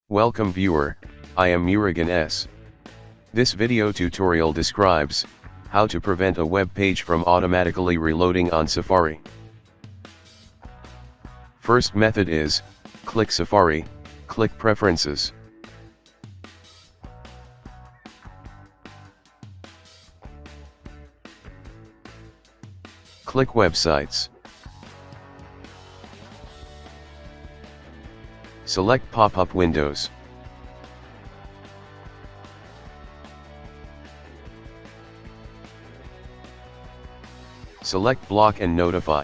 Welcome viewer, I am Murugan S. This video tutorial describes how to prevent a web page from automatically reloading on Safari. First method is, click Safari, click Preferences. Click Websites. Select pop-up windows. Select Block and Notify.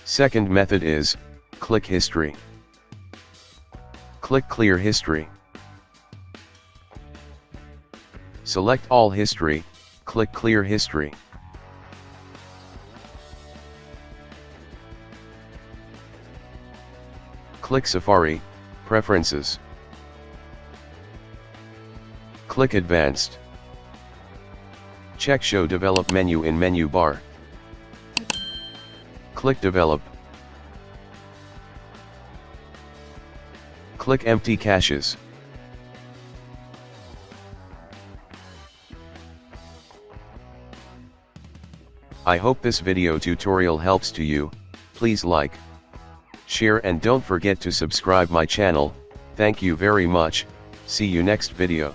Second method is, click History. Click Clear History. Select All History, click Clear History. Click Safari, Preferences. Click Advanced. Check Show Develop menu in menu bar. Click Develop. Click Empty Caches. I hope this video tutorial helps to you. Please like, share and don't forget to subscribe my channel. Thank you very much. See you next video.